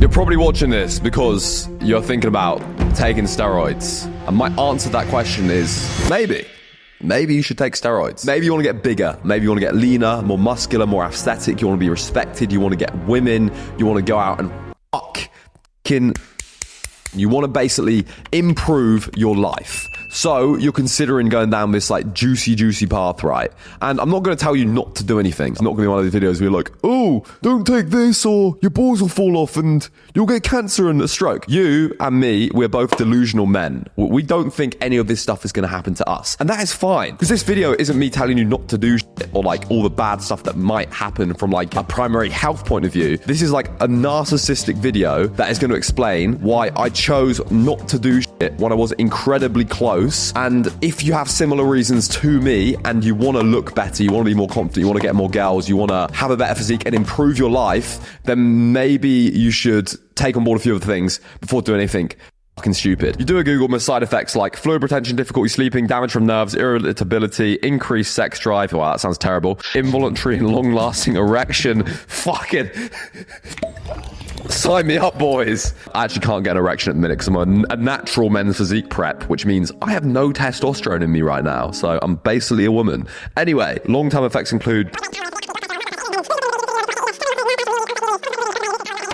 You're probably watching this because you're thinking about taking steroids. And my answer to that question is maybe. Maybe you should take steroids. Maybe you want to get bigger. Maybe you want to get leaner, more muscular, more aesthetic. You want to be respected. You want to get women. You want to go out and you want to basically improve your life. So you're considering going down this like juicy path, right? And I'm not going to tell you not to do anything. It's not going to be one of these videos where you're like, oh, don't take this or your balls will fall off and you'll get cancer and a stroke. You and me, we're both delusional men. We don't think any of this stuff is going to happen to us. And that is fine. Because this video isn't me telling you not to do shit or like all the bad stuff that might happen from like a primary health point of view. This is like a narcissistic video that is going to explain why I chose not to do shit when I was incredibly close. And if you have similar reasons to me and you want to look better, you want to be more confident, you want to get more girls, you want to have a better physique and improve your life, then maybe you should take on board a few of the things before doing anything fucking stupid. You do a Google with side effects like fluid retention, difficulty sleeping, damage from nerves, irritability, increased sex drive. Wow, that sounds terrible. Involuntary and long-lasting erection. Fucking... Sign me up, boys. I actually can't get an erection at the minute because I'm a natural men's physique prep, which means I have no testosterone in me right now. So I'm basically a woman. Anyway, long-term effects include...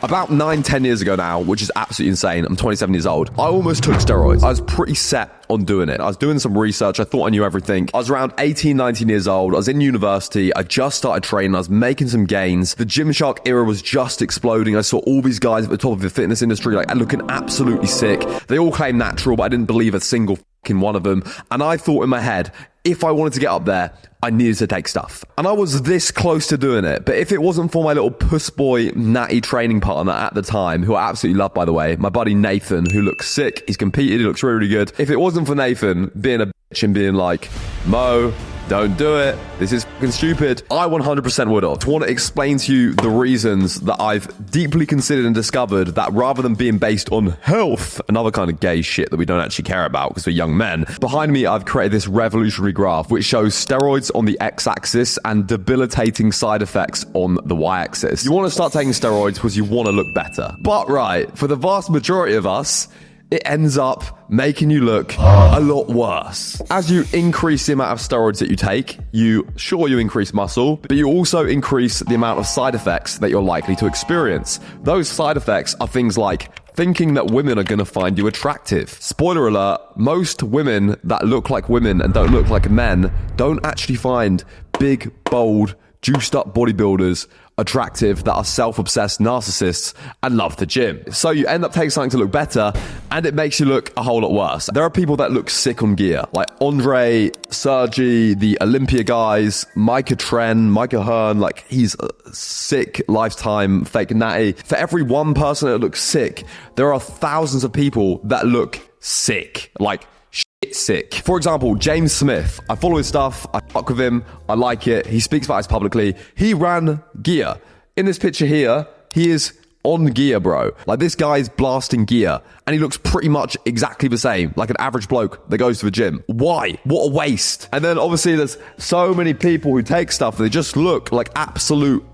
About 9-10 years ago now, which is absolutely insane, I'm 27 years old, I almost took steroids. I was pretty set on doing it. I was doing some research. I thought I knew everything. I was around 18, 19 years old. I was in university. I just started training. I was making some gains. The Gymshark era was just exploding. I saw all these guys at the top of the fitness industry, like looking absolutely sick. They all claim natural, but I didn't believe a single fucking one of them. And I thought in my head, if I wanted to get up there, I needed to take stuff. And I was this close to doing it. But if it wasn't for my little puss boy natty training partner at the time, who I absolutely love, by the way, my buddy Nathan, who looks sick, he's competed, he looks really, really good. If it wasn't for Nathan being a bitch and being like, Mo, don't do it, this is fucking stupid, I 100% would have. I want to explain to you the reasons that I've deeply considered and discovered that rather than being based on health, another kind of gay shit that we don't actually care about because we're young men, behind me I've created this revolutionary graph which shows steroids on the x-axis and debilitating side effects on the y-axis. You want to start taking steroids because you want to look better. But right, for the vast majority of us, it ends up making you look a lot worse. As you increase the amount of steroids that you take, you increase muscle, but you also increase the amount of side effects that you're likely to experience. Those side effects are things like thinking that women are going to find you attractive. Spoiler alert, most women that look like women and don't look like men don't actually find big, bold, juiced up bodybuilders attractive that are self-obsessed narcissists and love the gym. So you end up taking something to look better and it makes you look a whole lot worse. There are people that look sick on gear, like Andre, Sergi, the Olympia guys, Micah Tren, Micah Hearn, like he's a sick lifetime fake natty. For every one person that looks sick, there are thousands of people that look sick, like sick. For example, James Smith. I follow his stuff. I fuck with him. I like it. He speaks about it publicly. He ran gear. In this picture here, he is on gear, bro. Like this guy's blasting gear and he looks pretty much exactly the same, like an average bloke that goes to the gym. Why? What a waste. And then obviously there's so many people who take stuff that they just look like absolute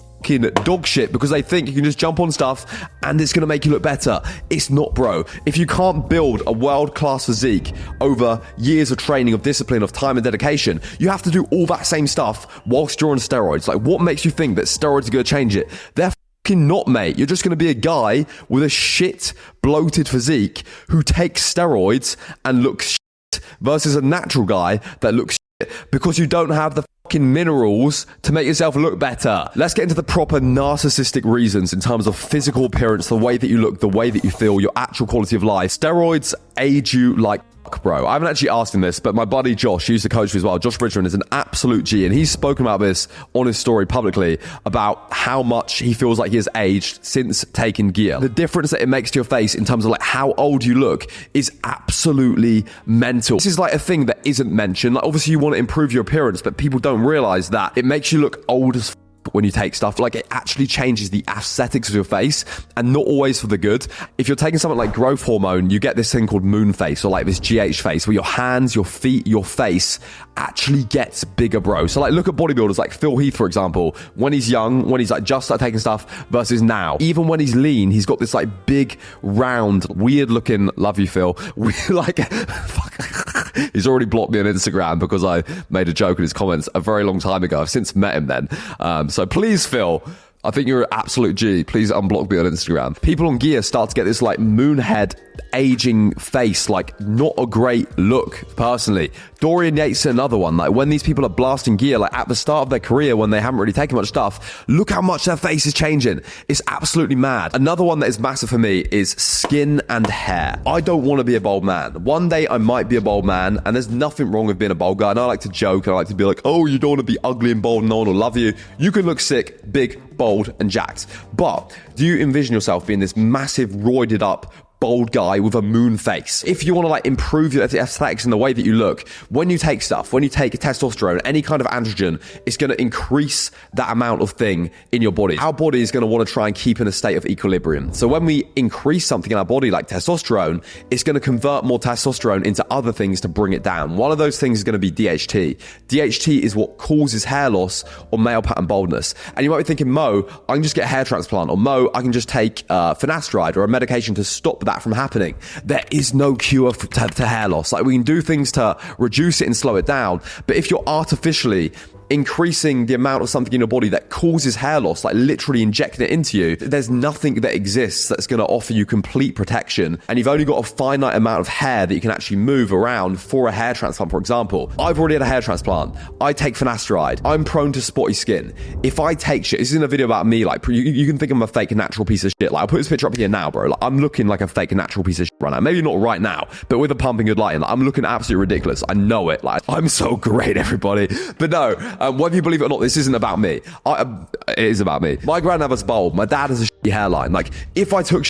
dog shit because they think you can just jump on stuff and it's going to make you look better. It's not, bro. If you can't build a world-class physique over years of training, of discipline, of time and dedication, you have to do all that same stuff whilst you're on steroids. Like, what makes you think that steroids are going to change it? They're fucking not, mate. You're just going to be a guy with a shit, bloated physique who takes steroids and looks shit versus a natural guy that looks shit because you don't have the minerals to make yourself look better. Let's get into the proper narcissistic reasons in terms of physical appearance, the way that you look, the way that you feel, your actual quality of life. Steroids age you like bro. I haven't actually asked him this, but my buddy Josh, he used to coach me as well. Josh Bridgman is an absolute G, and he's spoken about this on his story publicly about how much he feels like he has aged since taking gear. The difference that it makes to your face in terms of like how old you look is absolutely mental. This is like a thing that isn't mentioned. Like obviously you want to improve your appearance, but people don't realize that it makes you look old as when you take stuff. Like, it actually changes the aesthetics of your face, and not always for the good. If you're taking something like growth hormone, you get this thing called moon face, or like this GH face, where your hands, your feet, your face actually gets bigger, bro. So like, look at bodybuilders like Phil Heath, for example, when he's young, when he's like just started taking stuff versus now. Even when he's lean, he's got this like big, round, weird looking, love you, Phil, like, fuck. He's already blocked me on Instagram because I made a joke in his comments a very long time ago. I've since met him then. So please, Phil, I think you're an absolute G. Please unblock me on Instagram. People on gear start to get this like moon head aging face, like not a great look personally. Dorian Yates is another one. Like, when these people are blasting gear, like at the start of their career, when they haven't really taken much stuff, look how much their face is changing. It's absolutely mad. Another one that is massive for me is skin and hair. I don't want to be a bald man. One day I might be a bald man, and there's nothing wrong with being a bald guy. And I like to joke, and I like to be like, oh, you don't want to be ugly and bald and no one will love you. You can look sick, big, bold and jacked. But do you envision yourself being this massive, roided up, bold guy with a moon face? If you want to like improve your aesthetics and the way that you look, when you take stuff, when you take testosterone, any kind of androgen, it's going to increase that amount of thing in your body. Our body is going to want to try and keep in a state of equilibrium. So when we increase something in our body like testosterone, it's going to convert more testosterone into other things to bring it down. One of those things is going to be DHT. DHT is what causes hair loss or male pattern baldness. And you might be thinking, Mo, I can just get a hair transplant, or Mo, I can just take finasteride or a medication to stop that from happening. There is no cure to hair loss. Like, we can do things to reduce it and slow it down, but if you're artificially increasing the amount of something in your body that causes hair loss, like literally injecting it into you, there's nothing that exists that's going to offer you complete protection. And you've only got a finite amount of hair that you can actually move around for a hair transplant, for example. I've already had a hair transplant. I take finasteride. I'm prone to spotty skin. If I take shit, this isn't a video about me, like, you can think I'm a fake natural piece of shit. Like, I'll put this picture up here now, bro. Like, I'm looking like a fake natural piece of shit right now. Maybe not right now, but with a pumping good lighting, like, I'm looking absolutely ridiculous. I know it. Like, I'm so great, everybody. But no, whether you believe it or not, this isn't about me. It is about me. My granddad was bald. My dad has a shitty hairline. Like, if I took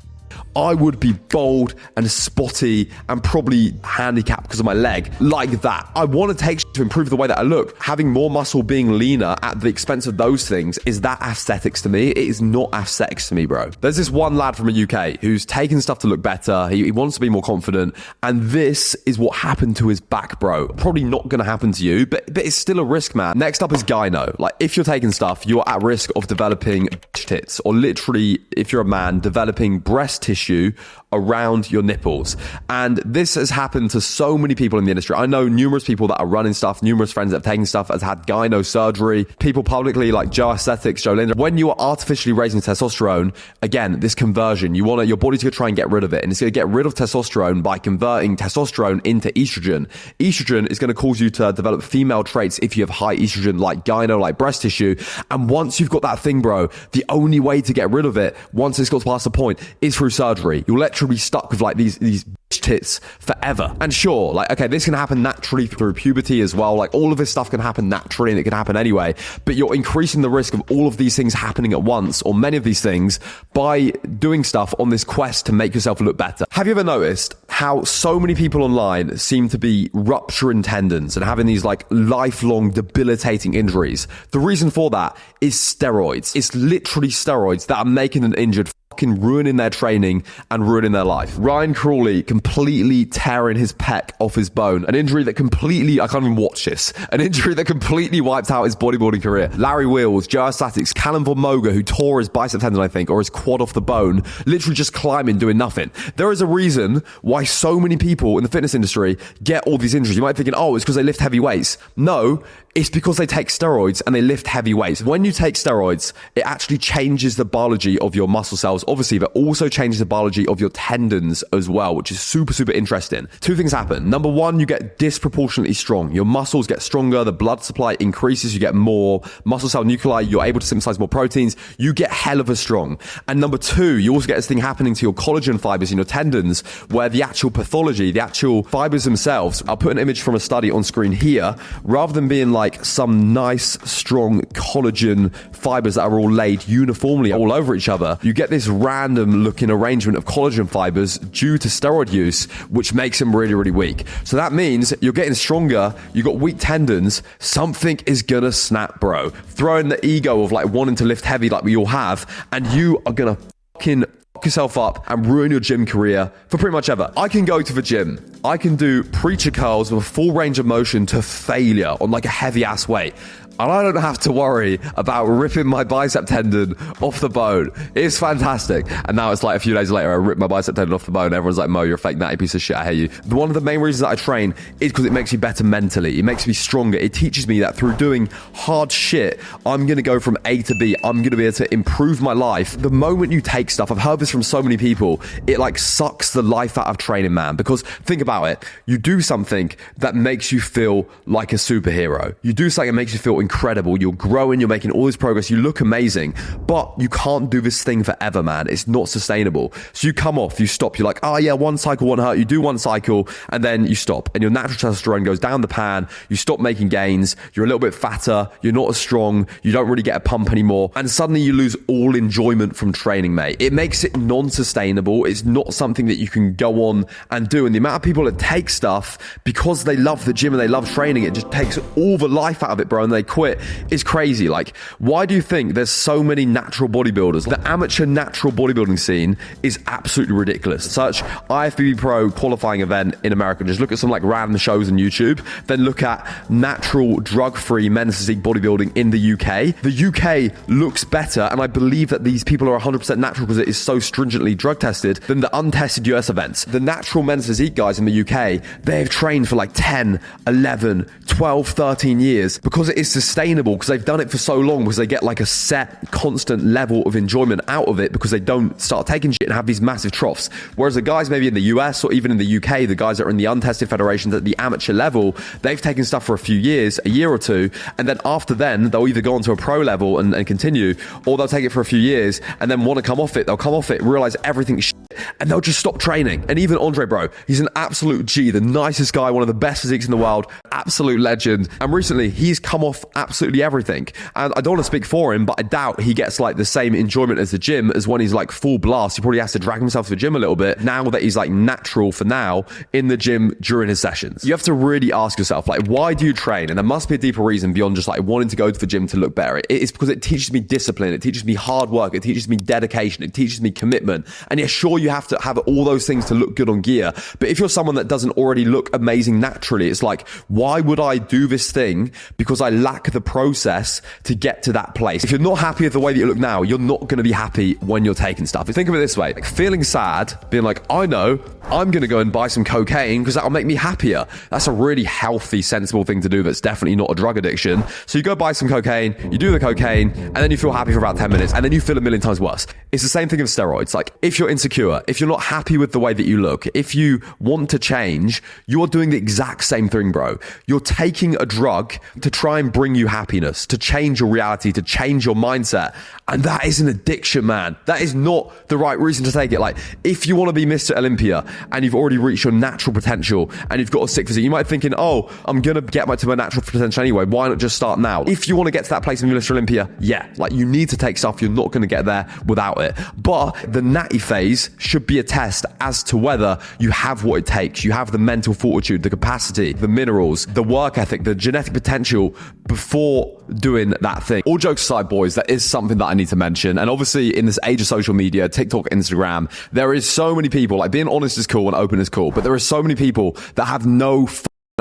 I would be bald and spotty and probably handicapped because of my leg like that. I want to take to improve the way that I look. Having more muscle, being leaner at the expense of those things, is that aesthetics to me? It is not aesthetics to me, bro. There's this one lad from the UK who's taken stuff to look better. He wants to be more confident. And this is what happened to his back, bro. Probably not going to happen to you, but it's still a risk, man. Next up is gyno. Like, if you're taking stuff, you're at risk of developing tits, or literally, if you're a man, developing breast tissue around your nipples. And this has happened to so many people in the industry. I know numerous people that are running stuff, numerous friends that have taken stuff, has had gyno surgery, people publicly like Joe Aesthetics, Joe Linda. When you are artificially raising testosterone, again, this conversion, you want your body to try and get rid of it. And it's going to get rid of testosterone by converting testosterone into estrogen. Estrogen is going to cause you to develop female traits if you have high estrogen, like gyno, like breast tissue. And once you've got that thing, bro, the only way to get rid of it, once it's got past the point, is through surgery. You'll literally be stuck with like these tits forever. And sure, like, okay, this can happen naturally through puberty as well. Like, all of this stuff can happen naturally, and it can happen anyway, but you're increasing the risk of all of these things happening at once, or many of these things, by doing stuff on this quest to make yourself look better. Have you ever noticed how so many people online seem to be rupturing tendons and having these like lifelong debilitating injuries? The reason for that is steroids. It's literally steroids that are making them injured, fucking ruining their training and ruining their life. Ryan Crawley completely tearing his pec off his bone, an injury that completely, I can't even watch this, an injury that completely wiped out his bodybuilding career. Larry Wheels, Joe Aesthetics, Callum Von Moga, who tore his bicep tendon, I think, or his quad off the bone, literally just climbing, doing nothing. There is a reason why so many people in the fitness industry get all these injuries. You might be thinking, oh, it's because they lift heavy weights. No, it's because they take steroids and they lift heavy weights. When you take steroids, it actually changes the biology of your muscle cells, obviously, but also changes the biology of your tendons as well, which is super, super interesting. Two things happen. Number one, you get disproportionately strong. Your muscles get stronger, the blood supply increases, you get more muscle cell nuclei, you're able to synthesize more proteins, you get hell of a strong. And number two, you also get this thing happening to your collagen fibers in your tendons, where the actual pathology, the actual fibers themselves, I'll put an image from a study on screen here, rather than being like some nice, strong collagen fibers that are all laid uniformly all over each other, you get this random looking arrangement of collagen fibers due to steroid use, which makes them really, really weak. So that means you're getting stronger, you got weak tendons, something is gonna snap, bro. Throw in the ego of like wanting to lift heavy like we all have, and you are gonna fucking fuck yourself up and ruin your gym career for pretty much ever. I can go to the gym, I can do preacher curls with a full range of motion to failure on like a heavy ass weight, and I don't have to worry about ripping my bicep tendon off the bone. It's fantastic. And now it's like a few days later, I ripped my bicep tendon off the bone. Everyone's like, Mo, you're a fake natty piece of shit. I hate you. One of the main reasons that I train is because it makes me better mentally. It makes me stronger. It teaches me that through doing hard shit, I'm going to go from A to B. I'm going to be able to improve my life. The moment you take stuff, I've heard this from so many people, it like sucks the life out of training, man. Because think about it. You do something that makes you feel like a superhero. You do something that makes you feel incredible. You're growing, you're making all this progress, you look amazing, but you can't do this thing forever, man. It's not sustainable. So you come off, you stop, you're like, oh yeah, one cycle won't hurt. You do one cycle and then you stop, and your natural testosterone goes down the pan. You stop making gains, you're a little bit fatter, you're not as strong, you don't really get a pump anymore, and suddenly you lose all enjoyment from training, mate. It makes it non-sustainable. It's not something that you can go on and do. And the amount of people that take stuff because they love the gym and they love training, it just takes all the life out of it, bro, and they quit. Is crazy. Like, why do you think there's so many natural bodybuilders? The amateur natural bodybuilding scene is absolutely ridiculous. Search IFBB Pro qualifying event in America. Just look at some like random shows on YouTube. Then look at natural drug-free men's physique bodybuilding in the UK. The UK looks better, and I believe that these people are 100% natural because it is so stringently drug tested, than the untested US events. The natural men's physique guys in the UK, they've trained for like 10, 11, 12, 13 years because it is sustainable, because they've done it for so long, because they get like a set constant level of enjoyment out of it, because they don't start taking shit and have these massive troughs. Whereas the guys maybe in the US or even in the UK, the guys that are in the untested federations at the amateur level, they've taken stuff for a few years, a year or two, and then after then they'll either go on to a pro level and continue, or they'll take it for a few years and then want to come off it. They'll come off it, realize everything's shit, and they'll just stop training. And even Andre, bro, he's an absolute G, the nicest guy, one of the best physiques in the world, absolute legend. And recently he's come off absolutely everything. And I don't want to speak for him, but I doubt he gets like the same enjoyment as the gym as when he's like full blast. He probably has to drag himself to the gym a little bit now that he's like natural for now in the gym during his sessions. You have to really ask yourself, like, why do you train? And there must be a deeper reason beyond just like wanting to go to the gym to look better. It's because it teaches me discipline. It teaches me hard work. It teaches me dedication. It teaches me commitment. And yeah, sure, you have to have all those things to look good on gear. But if you're someone that doesn't already look amazing naturally, it's like, why would I do this thing? Because I lack the process to get to that place. If you're not happy with the way that you look now, you're not going to be happy when you're taking stuff. Think of it this way, like feeling sad, being like, I know I'm going to go and buy some cocaine because that'll make me happier. That's a really healthy, sensible thing to do. That's definitely not a drug addiction. So you go buy some cocaine, you do the cocaine, and then you feel happy for about 10 minutes, and then you feel a million times worse. It's the same thing with steroids. Like, if you're insecure, if you're not happy with the way that you look, if you want to change, you're doing the exact same thing, bro. You're taking a drug to try and bring you happiness, to change your reality, to change your mindset. And that is an addiction, man. That is not the right reason to take it. Like, if you want to be Mr. Olympia and you've already reached your natural potential and you've got a sick physique, you might be thinking, oh, I'm going to get to my natural potential anyway. Why not just start now? If you want to get to that place in Mr. Olympia, yeah, like you need to take stuff. You're not going to get there without it. But the natty phase should be a test as to whether you have what it takes. You have the mental fortitude, the capacity, the minerals, the work ethic, the genetic potential before doing that thing. All jokes aside, boys, that is something that I need to mention. And obviously in this age of social media, TikTok, Instagram, there is so many people, like being honest is cool and open is cool, but there are so many people that have no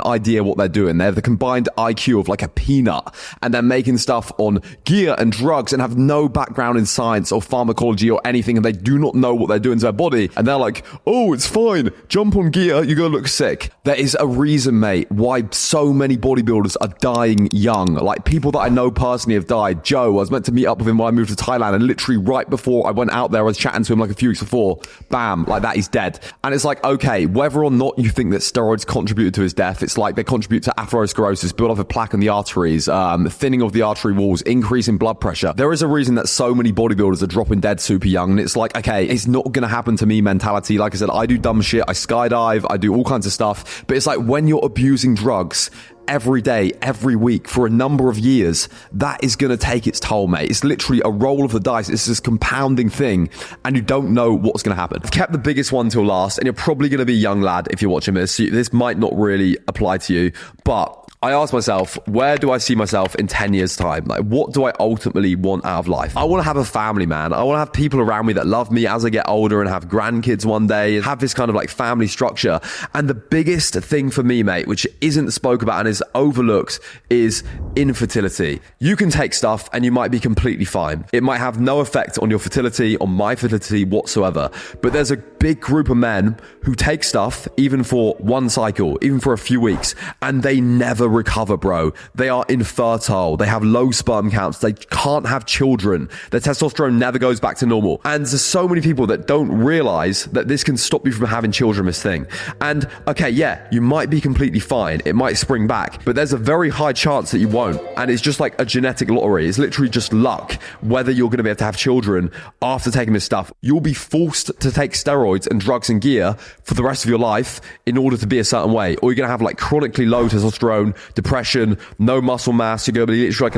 idea what they're doing. They have the combined IQ of like a peanut, and they're making stuff on gear and drugs and have no background in science or pharmacology or anything, and they do not know what they're doing to their body, and they're like, oh, it's fine, jump on gear, you're gonna look sick. There is a reason, mate, why so many bodybuilders are dying young. Like, people that I know personally have died. Joe, I was meant to meet up with him when I moved to Thailand, and literally right before I went out there, I was chatting to him like a few weeks before, bam, like that, he's dead. And it's like, okay, whether or not you think that steroids contributed to his death, it's like they contribute to atherosclerosis, build up a plaque in the arteries, thinning of the artery walls, increase in blood pressure. There is a reason that so many bodybuilders are dropping dead super young, and it's like, okay, it's not gonna happen to me mentality. Like I said, I do dumb shit, I skydive, I do all kinds of stuff, but it's like when you're abusing drugs, every day, every week for a number of years, that is going to take its toll, mate. It's literally a roll of the dice. It's this compounding thing, and you don't know what's going to happen. I've kept the biggest one till last, and you're probably going to be a young lad if you're watching this. This might not really apply to you, but I asked myself, where do I see myself in 10 years time? Like, what do I ultimately want out of life? I want to have a family, man. I want to have people around me that love me as I get older and have grandkids one day and have this kind of like family structure. And the biggest thing for me, mate, which isn't spoke about and is overlooked, is infertility. You can take stuff and you might be completely fine. It might have no effect on your fertility, on my fertility whatsoever. But there's a big group of men who take stuff even for one cycle, even for a few weeks, and they never recover, bro. They are infertile. They have low sperm counts. They can't have children. Their testosterone never goes back to normal. And there's so many people that don't realize that this can stop you from having children, this thing. And okay, yeah, you might be completely fine. It might spring back, but there's a very high chance that you won't. And it's just like a genetic lottery. It's literally just luck whether you're going to be able to have children after taking this stuff. You'll be forced to take steroids and drugs and gear for the rest of your life in order to be a certain way, or you're going to have like chronically low testosterone, depression, no muscle mass. You're going to be literally like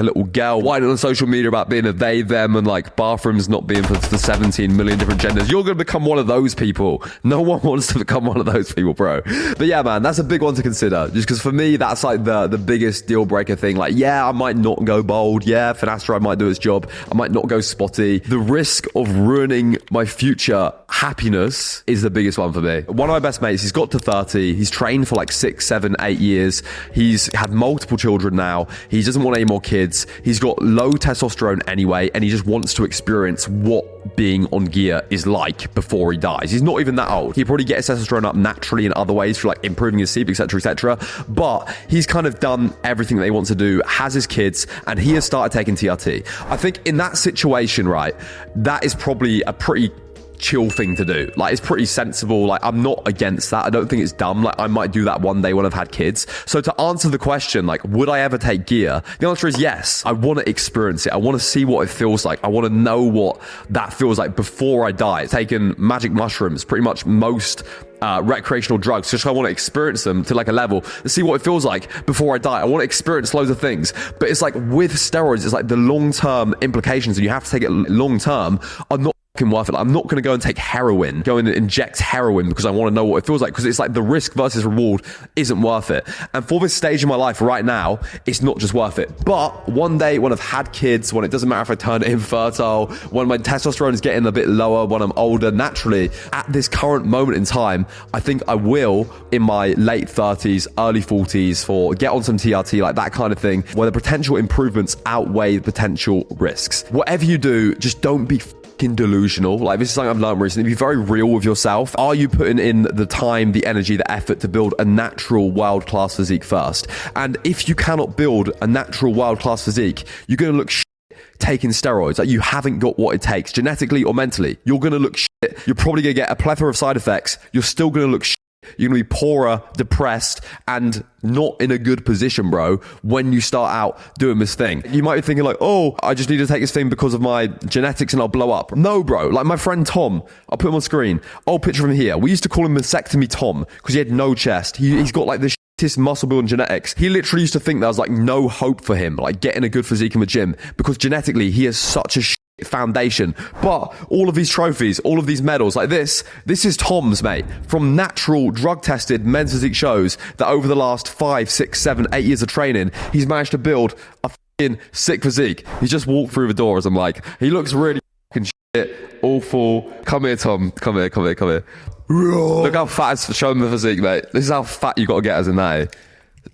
a little girl whining on social media about being a they, them, and like bathrooms not being for 17 million different genders. You're going to become one of those people. No one wants to become one of those people, bro. But yeah, man, that's a big one to consider. Just because for me, that's like the biggest deal breaker thing. Like, yeah, I might not go bold. Yeah, finasteride might do its job. I might not go spotty. The risk of ruining my future happiness is the biggest one for me. One of my best mates, he's got to 30. He's trained for like 6, 7, 8 years. He's had multiple children now. He doesn't want any more kids. He's got low testosterone anyway, and he just wants to experience what being on gear is like before he dies. He's not even that old. He probably gets testosterone up naturally in other ways for like improving his sleep, etc., etc. But he's kind of done everything that he wants to do, has his kids, and he has started taking TRT. I think in that situation, right, that is probably a pretty chill thing to do. Like, it's pretty sensible. Like, I'm not against that. I don't think it's dumb. Like, I might do that one day when I've had kids. So to answer the question, like, would I ever take gear? The answer is yes. I want to experience it. I want to see what it feels like. I want to know what that feels like before I die. Taking magic mushrooms, pretty much most recreational drugs, just I want to experience them to like a level to see what it feels like before I die. I want to experience loads of things. But it's like with steroids, it's like the long-term implications, and you have to take it long-term, are not worth it. Like, I'm not going to go and take heroin, go and inject heroin because I want to know what it feels like, because it's like the risk versus reward isn't worth it. And for this stage in my life right now, it's not just worth it. But one day when I've had kids, when it doesn't matter if I turn infertile, when my testosterone is getting a bit lower, when I'm older, naturally, at this current moment in time, I think I will, in my late 30s, early 40s, get on some TRT, like that kind of thing, where the potential improvements outweigh the potential risks. Whatever you do, just don't be delusional. Like, this is something I've learned recently. Be very real with yourself. Are you putting in the time, the energy, the effort to build a natural world-class physique first? And if you cannot build a natural world-class physique, you're going to look taking steroids. Like, you haven't got what it takes genetically or mentally. You're going to look shit. You're probably going to get a plethora of side effects. You're still going to look shit. You're going to be poorer, depressed, and not in a good position, bro, when you start out doing this thing. You might be thinking like, oh, I just need to take this thing because of my genetics and I'll blow up. No, bro. Like, my friend Tom, I'll put him on screen. Old picture of him here. We used to call him Mastectomy Tom because he had no chest. He's got like this muscle building genetics. He literally used to think there was like no hope for him, like getting a good physique in the gym, because genetically he has such a foundation. But all of these trophies, all of these medals, like this is Tom's, mate, from natural drug tested men's physique shows that over the last 5, 6, 7, 8 years of training, he's managed to build a fucking sick physique. He's just walked through the doors. I'm like, he looks really fucking shit, awful. Come here, Tom. Come here. Look how fat. Show him the physique, mate. This is how fat you got to get as a natty.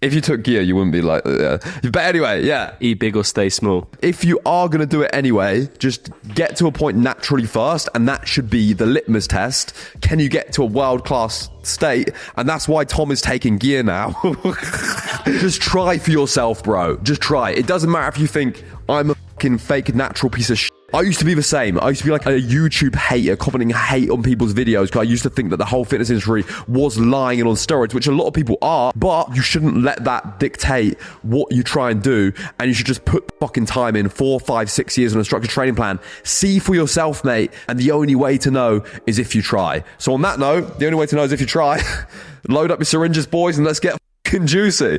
If you took gear, you wouldn't be like, yeah. But anyway, yeah. Eat big or stay small. If you are going to do it anyway, just get to a point naturally first, and that should be the litmus test. Can you get to a world-class state? And that's why Tom is taking gear now. Just try for yourself, bro. Just try. It doesn't matter if you think I'm a fucking fake natural piece of shit. I used to be the same. I used to be like a YouTube hater, commenting hate on people's videos, because I used to think that the whole fitness industry was lying and on steroids, which a lot of people are, but you shouldn't let that dictate what you try and do, and you should just put fucking time in 4, 5, 6 years on a structured training plan. See for yourself, mate, and the only way to know is if you try. So on that note, the only way to know is if you try. Load up your syringes, boys, and let's get fucking juicy.